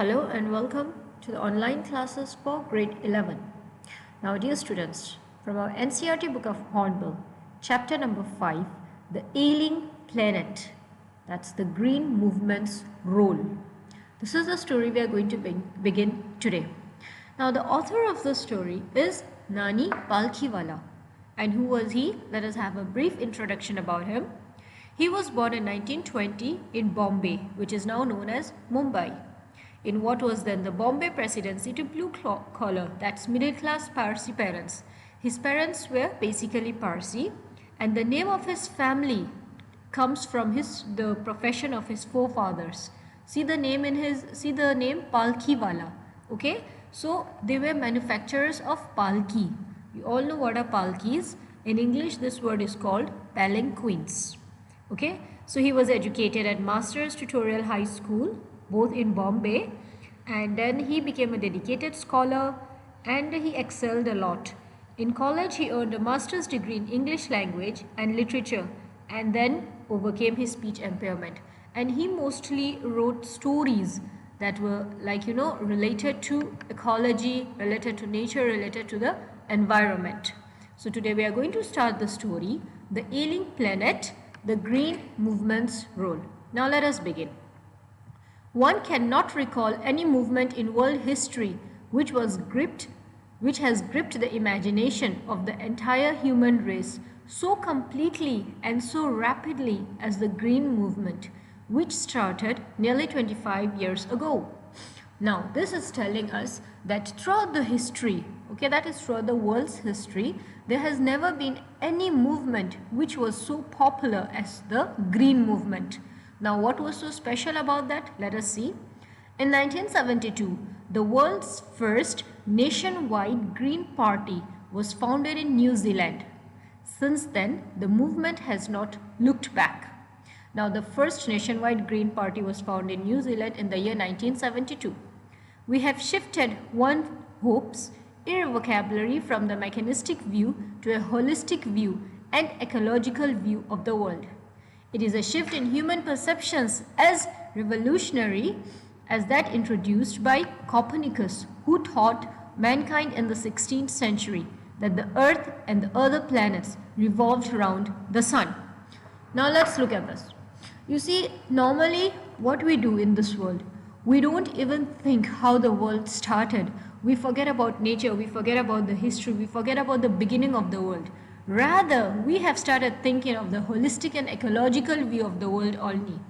Hello and welcome to the online classes for grade 11. Now dear students, from our NCERT book of Hornbill, chapter number 5, the Ailing Planet, that's the green movement's role. This is the story we are going to begin today. Now the author of the story is Nani Palkhiwala. And who was he? Let us have a brief introduction about him. He was born in 1920 in Bombay, which is now known as Mumbai, in what was then the Bombay Presidency, to blue collar, that's middle class Parsi parents. His parents were basically Parsi, and the name of his family comes from the profession of his forefathers. See the name Palkhiwala. Okay, so they were manufacturers of palki. You all know what are palkis. In English, this word is called palanquins. Okay, so he was educated at Masters Tutorial High School, both in Bombay, and then he became a dedicated scholar and he excelled a lot. In college, he earned a master's degree in English language and literature and then overcame his speech impairment. And he mostly wrote stories that were related to ecology, related to nature, related to the environment. So today we are going to start the story, The Ailing Planet, the green movement's role. Now let us begin. One cannot recall any movement in world history which has gripped the imagination of the entire human race so completely and so rapidly as the green movement, which started nearly 25 years ago. Now this is telling us that throughout the history, that is throughout the world's history, there has never been any movement which was so popular as the green movement. Now what was so special about that? Let us see. In 1972, the world's first nationwide Green Party was founded in New Zealand. Since then, the movement has not looked back. Now the first nationwide Green Party was founded in New Zealand in the year 1972. We have shifted one's hopes irrevocably from the mechanistic view to a holistic view and ecological view of the world. It is a shift in human perceptions as revolutionary as that introduced by Copernicus, who taught mankind in the 16th century that the Earth and the other planets revolved around the Sun. Now let's look at this. You see, normally what we do in this world, we don't even think how the world started. We forget about nature, we forget about the history, we forget about the beginning of the world. Rather, we have started thinking of the holistic and ecological view of the world only.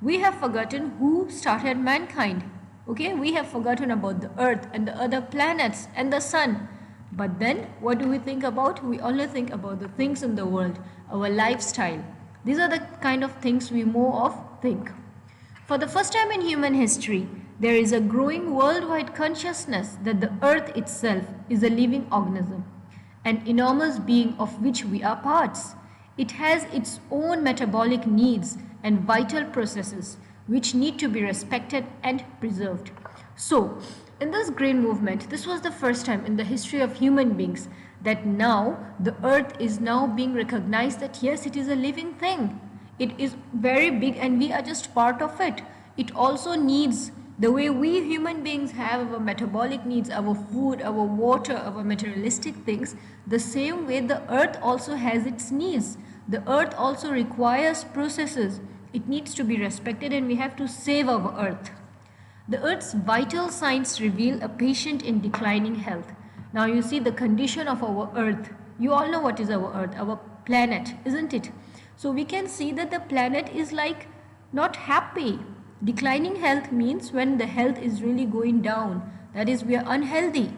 We have forgotten who started mankind. We have forgotten about the Earth and the other planets and the Sun. But then, what do we think about? We only think about the things in the world, our lifestyle. These are the kind of things we more of think. For the first time in human history, there is a growing worldwide consciousness that the Earth itself is a living organism, an enormous being of which we are parts. It has its own metabolic needs and vital processes which need to be respected and preserved. So, in this green movement, this was the first time in the history of human beings that now the Earth is now being recognized that yes, it is a living thing. It is very big and we are just part of it. It also needs the way we human beings have our metabolic needs, our food, our water, our materialistic things, the same way the Earth also has its needs. The Earth also requires processes. It needs to be respected and we have to save our Earth. The Earth's vital signs reveal a patient in declining health. Now you see the condition of our Earth. You all know what is our Earth, our planet, isn't it? So we can see that the planet is like not happy. Declining health means when the health is really going down. That is, we are unhealthy.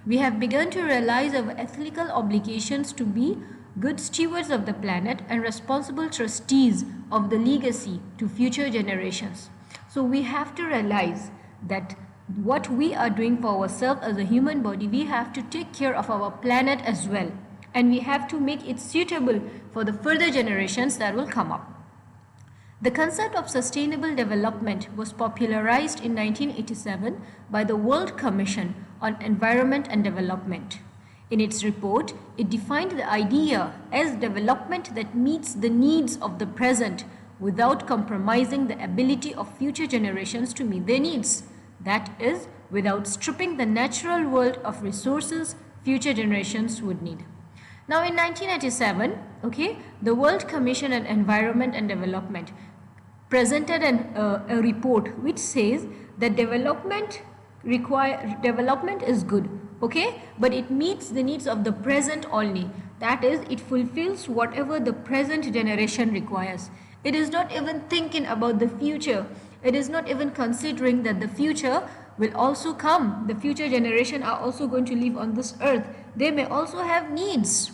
We have begun to realize our ethical obligations to be good stewards of the planet and responsible trustees of the legacy to future generations. So we have to realize that what we are doing for ourselves as a human body, we have to take care of our planet as well. And we have to make it suitable for the further generations that will come up. The concept of sustainable development was popularized in 1987 by the World Commission on Environment and Development. In its report, it defined the idea as development that meets the needs of the present without compromising the ability of future generations to meet their needs. That is, without stripping the natural world of resources future generations would need. Now in 1987, okay, the World Commission on Environment and Development presented a report which says that development is good, okay, but it meets the needs of the present only. That is, it fulfills whatever the present generation requires. It is not even thinking about the future. It is not even considering that the future will also come. The future generation are also going to live on this earth. They may also have needs.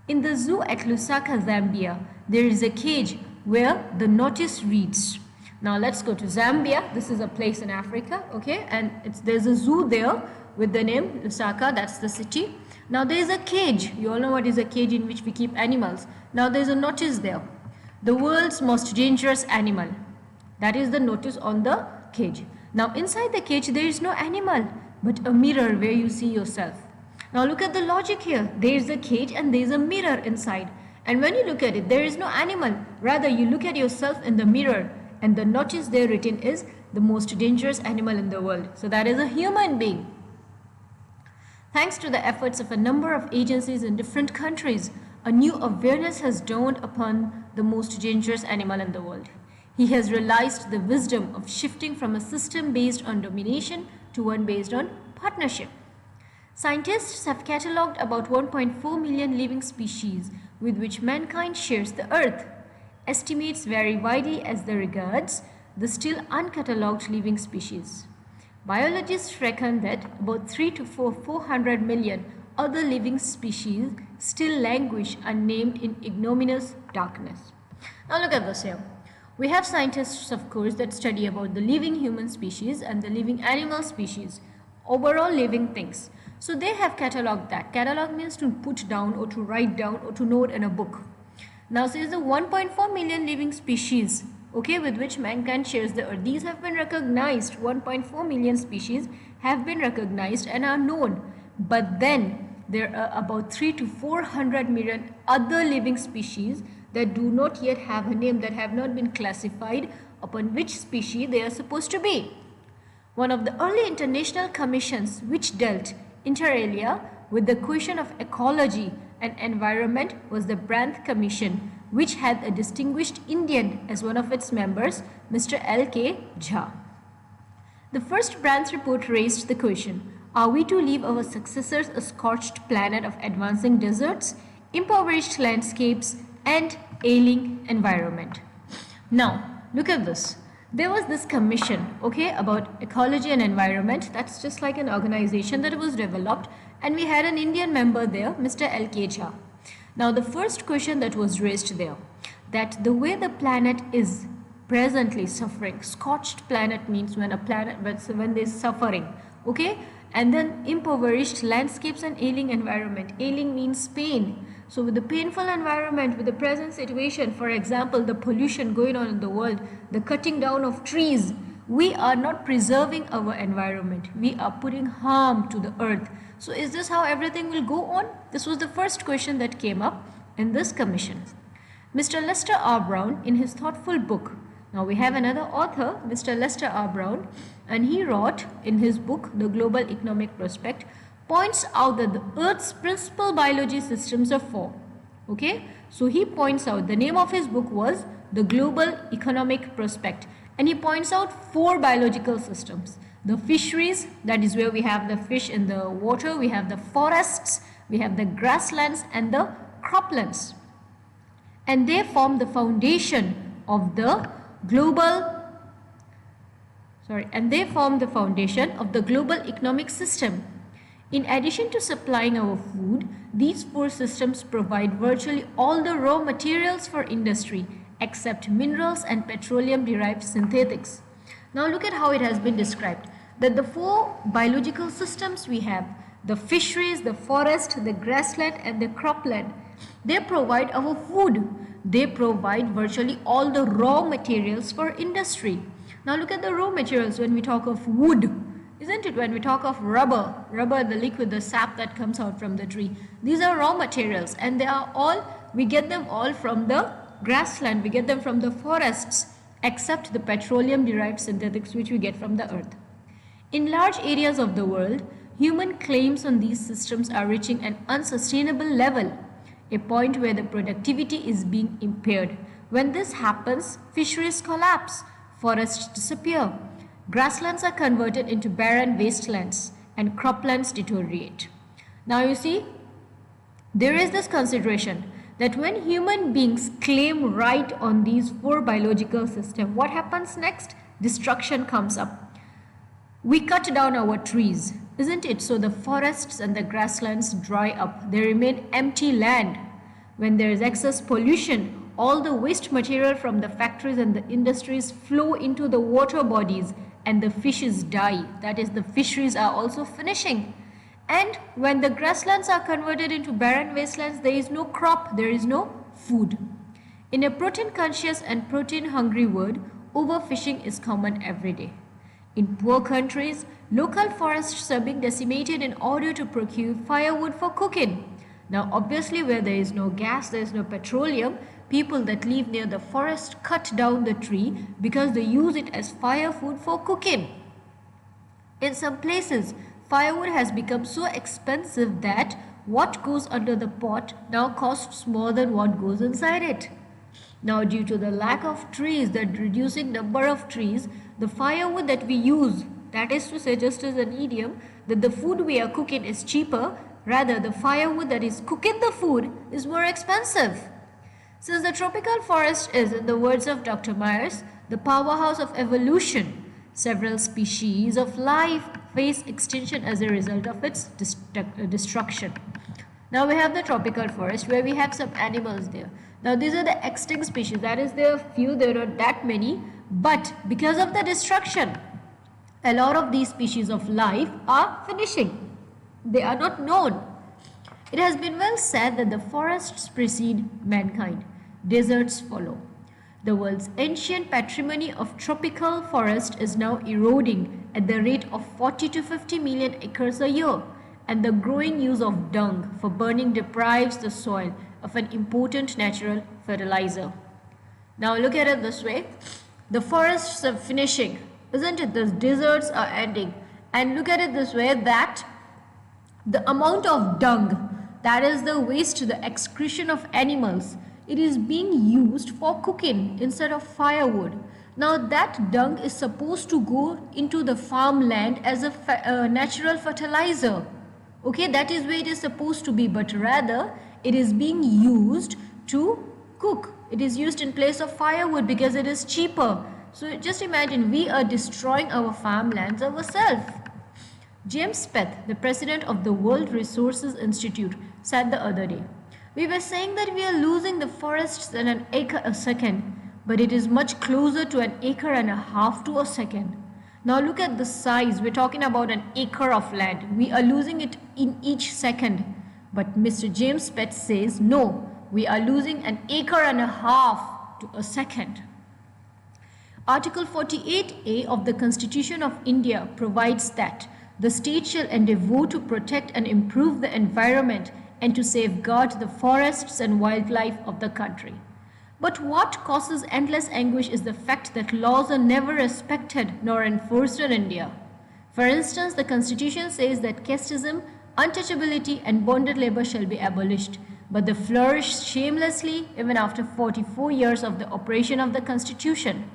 In the zoo at Lusaka, Zambia, there is a cage where the notice reads. Now let's go to Zambia. This is a place in Africa, okay, and there's a zoo there with the name Lusaka, that's the city. Now there is a cage. You all know what is a cage in which we keep animals. Now there's a notice there. The world's most dangerous animal. That is the notice on the cage. Now inside the cage there is no animal, but a mirror where you see yourself. Now look at the logic here. There is a cage and there is a mirror inside. And when you look at it, there is no animal. Rather, you look at yourself in the mirror, and the notice there written is the most dangerous animal in the world. So that is a human being. Thanks to the efforts of a number of agencies in different countries, a new awareness has dawned upon the most dangerous animal in the world. He has realized the wisdom of shifting from a system based on domination to one based on partnership. Scientists have catalogued about 1.4 million living species with which mankind shares the earth. Estimates vary widely as they regards the still uncatalogued living species. Biologists reckon that about 400 million other living species still languish unnamed in ignominious darkness. Now look at this here. We have scientists, of course, that study about the living human species and the living animal species, overall living things. So they have catalogued that. Catalog means to put down or to write down or to note in a book. Now says the 1.4 million living species, okay, with which mankind shares the earth. These have been recognized. 1.4 million species have been recognized and are known. But then there are about 300 to 400 million other living species that do not yet have a name, that have not been classified upon which species they are supposed to be. One of the early international commissions which dealt inter alia with the question of ecology and environment was the Brandt Commission, which had a distinguished Indian as one of its members, Mr. L.K. Jha. The first Brandt report raised the question, are we to leave our successors a scorched planet of advancing deserts, impoverished landscapes, and ailing environment? Now, look at this. There was this commission, okay, about ecology and environment. That's just like an organization that was developed, and we had an Indian member there, Mr. L.K. Jha. Now, the first question that was raised there, that the way the planet is presently suffering, scorched planet means when a planet, when there's suffering, okay, and then impoverished landscapes and ailing environment. Ailing means pain. So with the painful environment, with the present situation, for example, the pollution going on in the world, the cutting down of trees, we are not preserving our environment. We are putting harm to the earth. So is this how everything will go on? This was the first question that came up in this commission. Mr. Lester R. Brown, in his thoughtful book, now we have another author, Mr. Lester R. Brown, and he wrote in his book, The Global Economic Prospect, points out that the Earth's principal biology systems are four. Okay, so he points out, the name of his book was The Global Economic Prospect, and he points out four biological systems. The fisheries, that is where we have the fish in the water, we have the forests, we have the grasslands and the croplands. And they form the foundation of the global economic system. In addition to supplying our food, these four systems provide virtually all the raw materials for industry except minerals and petroleum-derived synthetics. Now look at how it has been described, that the four biological systems we have, the fisheries, the forest, the grassland and the cropland, they provide our food. They provide virtually all the raw materials for industry. Now look at the raw materials when we talk of wood. Isn't it? When we talk of rubber, the liquid, the sap that comes out from the tree, these are raw materials, and they are all, we get them all from the grassland, we get them from the forests, except the petroleum derived synthetics which we get from the earth. In large areas of the world, human claims on these systems are reaching an unsustainable level, a point where the productivity is being impaired. When this happens, fisheries collapse, forests disappear, grasslands are converted into barren wastelands, and croplands deteriorate. Now you see, there is this consideration that when human beings claim right on these four biological systems, what happens next? Destruction comes up. We cut down our trees, isn't it? So the forests and the grasslands dry up. They remain empty land. When there is excess pollution, all the waste material from the factories and the industries flow into the water bodies and the fishes die. That is, the fisheries are also finishing. And when the grasslands are converted into barren wastelands, there is no crop, there is no food. In a protein-conscious and protein-hungry world, overfishing is common every day. In poor countries, local forests are being decimated in order to procure firewood for cooking. Now, obviously, where there is no gas, there is no petroleum, people that live near the forest cut down the tree because they use it as firewood for cooking. In some places, firewood has become so expensive that what goes under the pot now costs more than what goes inside it. Now, due to the lack of trees, the reducing number of trees, the firewood that we use, that is to say, just as an idiom, that the food we are cooking is cheaper, rather the firewood that is cooking the food is more expensive. Since the tropical forest is, in the words of Dr. Myers, the powerhouse of evolution, several species of life face extinction as a result of its destruction. Now we have the tropical forest where we have some animals there. Now these are the extinct species, that is, there are few, there are not that many, but because of the destruction, a lot of these species of life are finishing. They are not known. It has been well said that the forests precede mankind, deserts follow. The world's ancient patrimony of tropical forest is now eroding at the rate of 40 to 50 million acres a year, and the growing use of dung for burning deprives the soil of an important natural fertilizer. Now look at it this way. The forests are finishing, isn't it? The deserts are ending. And look at it this way, that the amount of dung, that is the waste, the excretion of animals, it is being used for cooking instead of firewood. Now that dung is supposed to go into the farmland as a natural fertilizer. Okay, that is where it is supposed to be, but rather it is being used to cook. It is used in place of firewood because it is cheaper. So just imagine, we are destroying our farmlands ourselves. James Speth, the president of the World Resources Institute, said the other day, "We were saying that we are losing the forests in an acre a second, but it is much closer to an acre and a half to a second." Now look at the size. We're talking about an acre of land. We are losing it in each second. But Mr. James Speth says, no, we are losing an acre and a half to a second. Article 48A of the Constitution of India provides that the state shall endeavour to protect and improve the environment and to safeguard the forests and wildlife of the country. But what causes endless anguish is the fact that laws are never respected nor enforced in India. For instance, the Constitution says that casteism, untouchability and bonded labor shall be abolished, but they flourish shamelessly even after 44 years of the operation of the Constitution.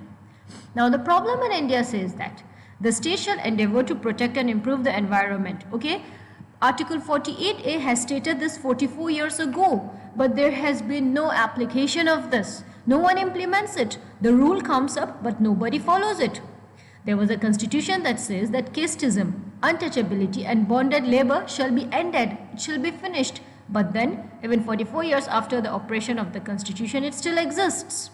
Now the problem in India says that the state shall endeavour to protect and improve the environment. Okay, Article 48A has stated this 44 years ago, but there has been no application of this. No one implements it. The rule comes up, but nobody follows it. There was a constitution that says that casteism, untouchability and bonded labor shall be ended, it shall be finished. But then, even 44 years after the operation of the constitution, it still exists.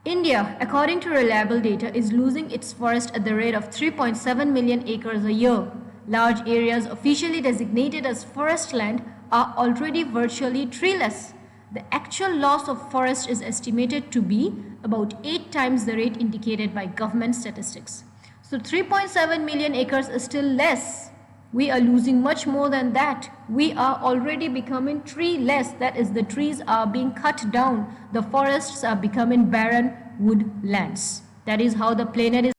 India, according to reliable data, is losing its forest at the rate of 3.7 million acres a year. Large areas officially designated as forest land are already virtually treeless. The actual loss of forest is estimated to be about 8 times the rate indicated by government statistics. So 3.7 million acres is still less. We are losing much more than that. We are already becoming treeless. That is, the trees are being cut down. The forests are becoming barren woodlands. That is how the planet is